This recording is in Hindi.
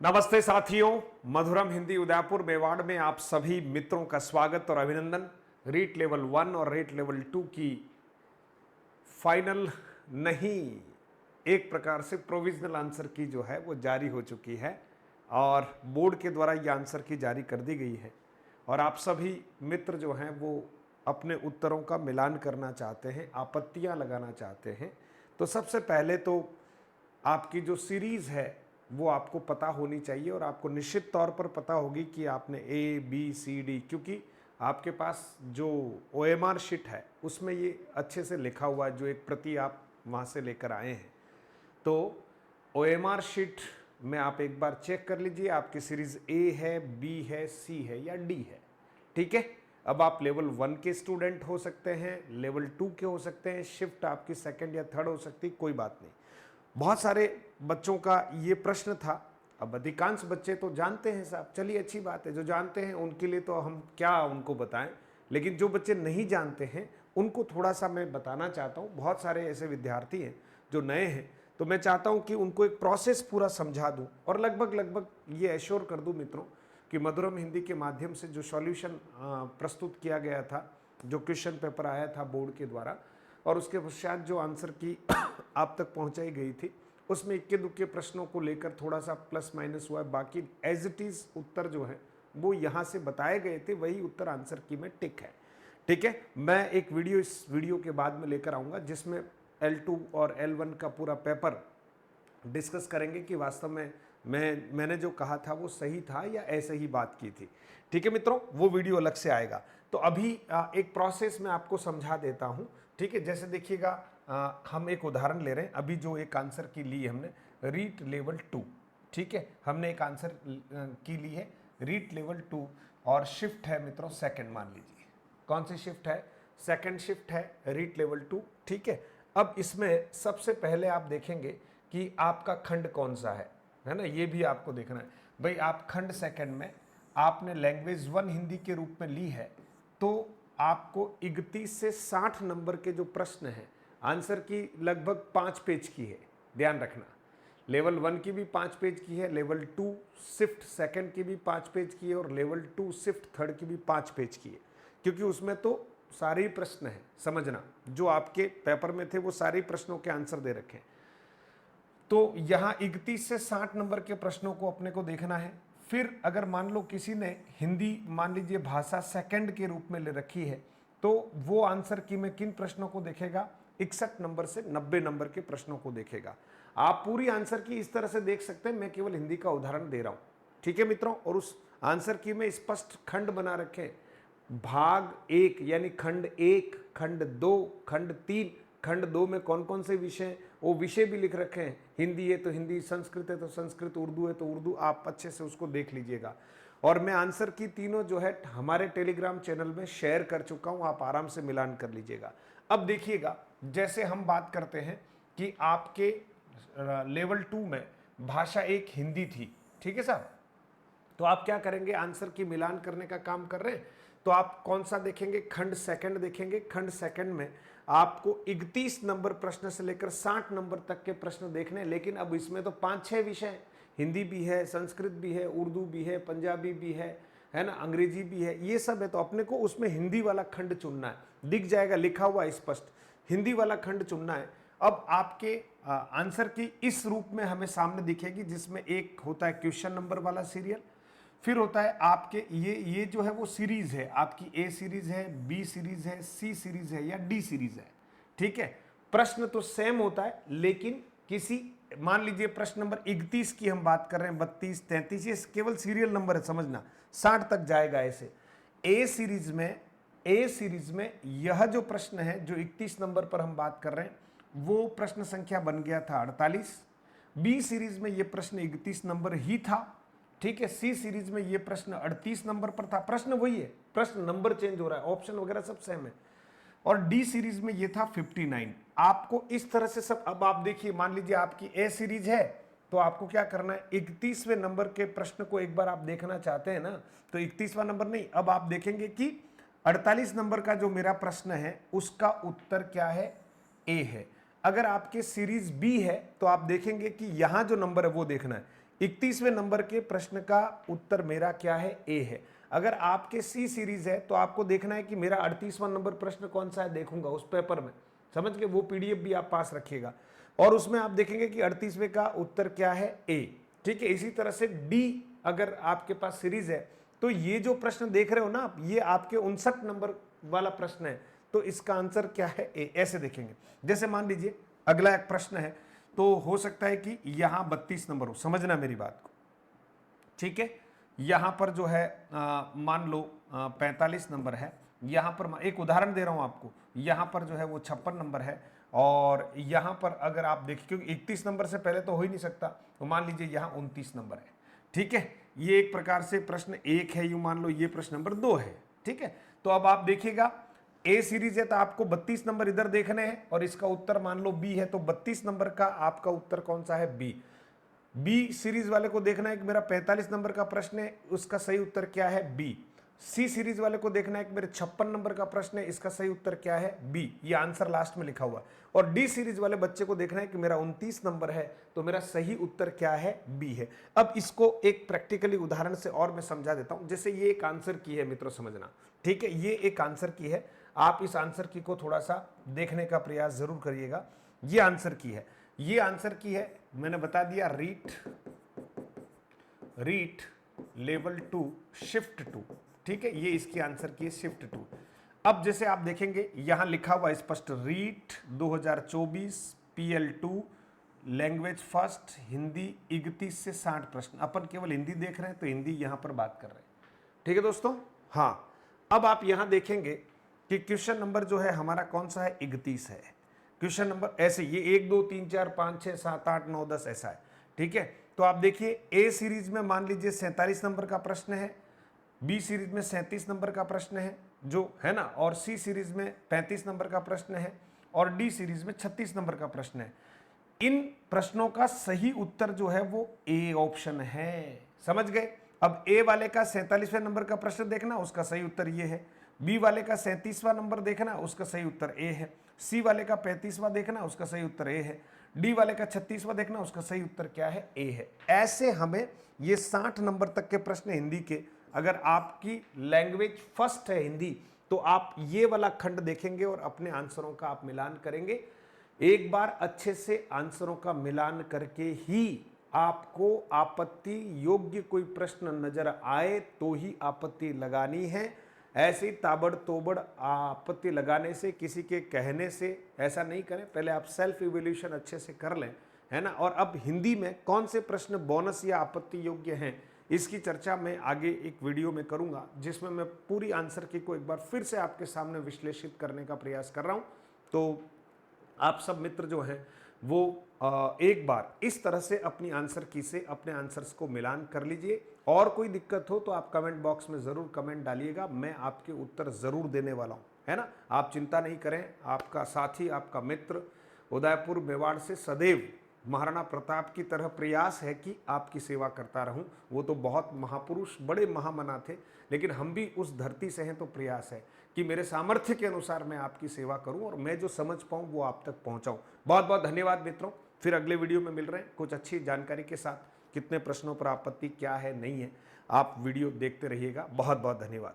नमस्ते साथियों, मधुरम हिंदी उदयपुर मेवाड़ में आप सभी मित्रों का स्वागत और अभिनंदन। रीट लेवल 1 और रीट लेवल 2 की फाइनल नहीं, एक प्रकार से प्रोविजनल आंसर की जो है वो जारी हो चुकी है और बोर्ड के द्वारा ये आंसर की जारी कर दी गई है। और आप सभी मित्र जो हैं वो अपने उत्तरों का मिलान करना चाहते हैं, आपत्तियां लगाना चाहते हैं। तो सबसे पहले तो आपकी जो सीरीज़ है वो आपको पता होनी चाहिए और आपको निश्चित तौर पर पता होगी कि आपने ए बी सी डी, क्योंकि आपके पास जो OMR शीट है उसमें ये अच्छे से लिखा हुआ है, जो एक प्रति आप वहाँ से लेकर आए हैं। तो OMR शीट में आप एक बार चेक कर लीजिए, आपकी सीरीज़ ए है, बी है, सी है या डी है। ठीक है, अब आप लेवल 1 के स्टूडेंट हो सकते हैं, लेवल 2 के हो सकते हैं, शिफ्ट आपकी सेकंड या थर्ड हो सकती, कोई बात नहीं। बहुत सारे बच्चों का ये प्रश्न था। अब अधिकांश बच्चे तो जानते हैं साहब, चलिए अच्छी बात है, जो जानते हैं उनके लिए तो हम क्या उनको बताएं, लेकिन जो बच्चे नहीं जानते हैं उनको थोड़ा सा मैं बताना चाहता हूँ। बहुत सारे ऐसे विद्यार्थी हैं जो नए हैं, तो मैं चाहता हूँ कि उनको एक प्रोसेस पूरा समझा दूँ और लगभग ये एश्योर कर दूँ मित्रों कि मधुरम हिंदी के माध्यम से जो सॉल्यूशन प्रस्तुत किया गया था, जो क्वेश्चन पेपर आया था बोर्ड के द्वारा और उसके पश्चात जो आंसर की आप तक पहुंचाई गई थी, उसमें इक्के दुक्के प्रश्नों को लेकर थोड़ा सा प्लस माइनस हुआ है। बाकी एज इट इज उत्तर जो है वो यहाँ से बताए गए थे, वही उत्तर आंसर की में टिक है। ठीक है, मैं एक वीडियो इस वीडियो के बाद में लेकर आऊँगा जिसमें L2 और L1 का पूरा पेपर डिस्कस करेंगे कि वास्तव में मैंने जो कहा था वो सही था या ऐसे ही बात की थी। ठीक है मित्रों, वो वीडियो अलग से आएगा। तो अभी एक प्रोसेस मैं आपको समझा देता हूँ। ठीक है, जैसे देखिएगा, हम एक उदाहरण ले रहे हैं। अभी जो एक आंसर की ली हमने रीट लेवल 2, ठीक है, हमने एक आंसर की ली है रीट लेवल 2 और शिफ्ट है मित्रों सेकंड, मान लीजिए कौन सी शिफ्ट है, सेकंड शिफ्ट है रीट लेवल 2। ठीक है, अब इसमें सबसे पहले आप देखेंगे कि आपका खंड कौन सा है ना, ये भी आपको देखना है। भाई आप खंड सेकंड में आपने लैंग्वेज 1 हिंदी के रूप में ली है, तो आपको 31 से 60 नंबर के जो प्रश्न हैं, आंसर की लगभग 5 पेज की है, ध्यान रखना। लेवल 1 की भी 5 पेज की है, लेवल 2 शिफ्ट सेकंड की भी 5 पेज की है और लेवल 2 शिफ्ट थर्ड की भी 5 पेज की है, क्योंकि उसमें तो सारे ही प्रश्न हैं। समझना, जो आपके पेपर में थे वो सारे प्रश्नों के आंसर दे रखे हैं। तो यहाँ 31 से 60 नंबर के प्रश्नों को अपने को देखना है। फिर अगर मान लो किसी ने हिंदी मान लीजिए भाषा सेकंड के रूप में ले रखी है, तो वो आंसर की में किन प्रश्नों को देखेगा, 61 नंबर से 90 नंबर के प्रश्नों को देखेगा। आप पूरी आंसर की इस तरह से देख सकते हैं, मैं केवल हिंदी का उदाहरण दे रहा हूं। ठीक है मित्रों, और उस आंसर की में स्पष्ट खंड बना रखे, भाग 1 यानी खंड 1, खंड 2, खंड 3, खंड 2 में कौन कौन से विषय, वो विषय भी लिख रखे हैं। हिंदी है तो हिंदी, संस्कृत है तो संस्कृत, उर्दू है तो उर्दू, आप अच्छे से उसको देख लीजिएगा। और मैं आंसर की तीनों जो है हमारे टेलीग्राम चैनल में शेयर कर चुका हूं, आप आराम से मिलान कर लीजिएगा। अब देखिएगा, जैसे हम बात करते हैं कि आपके लेवल 2 में भाषा 1 हिंदी थी, ठीक है साहब, तो आप क्या करेंगे, आंसर की मिलान करने का काम कर रहे हैं, तो आप कौन सा देखेंगे, खंड सेकंड देखेंगे। खंड सेकंड में आपको 31 नंबर प्रश्न से लेकर 60 नंबर तक के प्रश्न देखने हैं, लेकिन अब इसमें तो 5-6 विषय हैं, हिंदी भी है, संस्कृत भी है, उर्दू भी है, पंजाबी भी है ना, अंग्रेजी भी है, ये सब है। तो अपने को उसमें हिंदी वाला खंड चुनना है, दिख जाएगा लिखा हुआ स्पष्ट, हिंदी वाला खंड चुनना है। अब आपके आंसर की इस रूप में हमें सामने दिखेगी, जिसमें एक होता है क्वेश्चन नंबर वाला सीरियल, फिर होता है आपके ये जो है वो सीरीज है, आपकी ए सीरीज है, बी सीरीज है, सी सीरीज है या डी सीरीज है। ठीक है, प्रश्न तो सेम होता है, लेकिन किसी, मान लीजिए प्रश्न नंबर 31 की हम बात कर रहे हैं, 32, 33, ये केवल सीरियल नंबर है, समझना 60 तक जाएगा ऐसे। ए सीरीज में यह जो प्रश्न है जो 31 नंबर पर हम बात कर रहे हैं, वो प्रश्न संख्या बन गया था 48। बी सीरीज में यह प्रश्न 31 नंबर ही था, ठीक है। सी सीरीज में ये प्रश्न 38 नंबर पर था, प्रश्न वही है, प्रश्न नंबर चेंज हो रहा है, ऑप्शन वगैरह सब सेम है। और डी सीरीज में ये था 59। आपको इस तरह से सब, अब आप देखिए, मान लीजिए आपकी ए सीरीज है, तो आपको क्या करना है, 31वें नंबर के प्रश्न को एक बार आप देखना चाहते हैं ना, तो 31वां नंबर नहीं, अब आप देखेंगे कि 48 नंबर का जो मेरा प्रश्न है उसका उत्तर क्या है, ए है। अगर आपके सीरीज बी है तो आप देखेंगे कि यहां जो नंबर है वो देखना है, 31वें नंबर के प्रश्न का उत्तर मेरा क्या है, ए है। अगर आपके सी सीरीज है तो आपको देखना है कि मेरा 38वां नंबर प्रश्न कौन सा है, देखूंगा उस पेपर में, समझ के वो पीडीएफ भी आप पास रखिएगा और उसमें आप देखेंगे कि 38वें का उत्तर क्या है, ए। ठीक है, इसी तरह से डी अगर आपके पास सीरीज है तो ये जो प्रश्न देख रहे हो ना आप, ये आपके 59 नंबर वाला प्रश्न है, तो इसका आंसर क्या है, ए। ऐसे देखेंगे। जैसे मान लीजिए अगला एक प्रश्न है, तो हो सकता है कि यहां 32 नंबर हो, समझना मेरी बात को, ठीक है। यहां पर जो है मान लो 45 नंबर है, यहां पर एक उदाहरण दे रहा हूं आपको, यहां पर जो है वो 56 नंबर है, और यहां पर अगर आप देखिए क्योंकि 31 नंबर से पहले तो हो ही नहीं सकता, तो मान लीजिए यहां 29 नंबर है। ठीक है, ये एक प्रकार से प्रश्न 1 है, यूं मान लो ये प्रश्न नंबर 2 है। ठीक है, तो अब आप देखिएगा ए सीरीज है तो आपको 32 नंबर इधर देखने हैं और इसका उत्तर मान लो बी है, तो 32 नंबर का आपका उत्तर कौन सा है, बी। बी सीरीज वाले को देखना है कि मेरा 45 नंबर का प्रश्न है, उसका सही उत्तर क्या है, बी। सी सीरीज वाले को देखना है कि मेरे 56 नंबर का प्रश्न है, इसका सही उत्तर क्या है, बी। ये आंसर लास्ट में लिखा हुआ। और डी सीरीज वाले बच्चे को देखना है कि मेरा 29 नंबर है, तो मेरा सही उत्तर क्या है, बी है। अब इसको एक प्रैक्टिकली उदाहरण से और मैं समझा देता हूं। जैसे ये एक आंसर की है मित्रों, समझना, ठीक है, ये एक आंसर की है, आप इस आंसर की को थोड़ा सा देखने का प्रयास जरूर करिएगा। ये आंसर की है, ये आंसर की है, मैंने बता दिया, रीट लेवल 2 शिफ्ट 2। ठीक है, ये इसकी आंसर की है, शिफ्ट 2। अब जैसे आप देखेंगे यहां लिखा हुआ स्पष्ट, REET 2024 PL2 language first Hindi 31 से 60 प्रश्न। अपन केवल हिंदी देख रहे हैं तो हिंदी यहां पर बात कर रहे हैं। ठीक है दोस्तों, हाँ। अब आप यहां देखेंगे कि क्वेश्चन नंबर जो है हमारा कौन सा है, 31 है। क्वेश्चन नंबर ऐसे ये 1 2 3 4 5 6 7 8 9 10 ऐसा है। ठीक है, तो आप देखिए ए सीरीज में मान लीजिए 47 नंबर का प्रश्न है, बी सीरीज में 37 नंबर का प्रश्न है जो है ना, और सी सीरीज में 35 नंबर का प्रश्न है, और डी सीरीज में 36 नंबर का प्रश्न है। इन प्रश्नों का सही उत्तर जो है वो ए ऑप्शन है, समझ गए। अब ए वाले का 47वें नंबर का प्रश्न देखना, उसका सही उत्तर ये है। बी वाले का 37वां नंबर देखना, उसका सही उत्तर ए है। सी वाले का 35वां देखना, उसका सही उत्तर ए है। डी वाले का 36वां देखना, उसका सही उत्तर क्या है, ए है। ऐसे हमें ये 60 नंबर तक के प्रश्न हिंदी के, अगर आपकी लैंग्वेज फर्स्ट है हिंदी, तो आप ये वाला खंड देखेंगे और अपने आंसरों का आप मिलान करेंगे। एक बार अच्छे से आंसरों का मिलान करके ही आपको आपत्ति योग्य कोई प्रश्न नजर आए तो ही आपत्ति लगानी है। ऐसे ही ताबड़तोबड़ आपत्ति लगाने से, किसी के कहने से ऐसा नहीं करें। पहले आप सेल्फ इवैल्यूएशन अच्छे से कर लें, है ना। और अब हिंदी में कौन से प्रश्न बोनस या आपत्ति योग्य हैं, इसकी चर्चा मैं आगे एक वीडियो में करूंगा, जिसमें मैं पूरी आंसर की को एक बार फिर से आपके सामने विश्लेषित करने का प्रयास कर रहा हूं। तो आप सब मित्र जो हैं वो एक बार इस तरह से अपनी आंसर की से अपने आंसर्स को मिलान कर लीजिए। और कोई दिक्कत हो तो आप कमेंट बॉक्स में ज़रूर कमेंट डालिएगा, मैं आपके उत्तर ज़रूर देने वाला हूं, है ना। आप चिंता नहीं करें, आपका साथी, आपका मित्र उदयपुर मेवाड़ से सदैव महाराणा प्रताप की तरह प्रयास है कि आपकी सेवा करता रहूं। वो तो बहुत महापुरुष, बड़े महामना थे, लेकिन हम भी उस धरती से हैं, तो प्रयास है कि मेरे सामर्थ्य के अनुसार मैं आपकी सेवा करूं और मैं जो समझ पाऊं वो आप तक पहुंचाऊं। बहुत बहुत धन्यवाद मित्रों, फिर अगले वीडियो में मिल रहे हैं कुछ अच्छी जानकारी के साथ। कितने प्रश्नों पर आपत्ति क्या है, नहीं है, आप वीडियो देखते रहिएगा। बहुत बहुत धन्यवाद।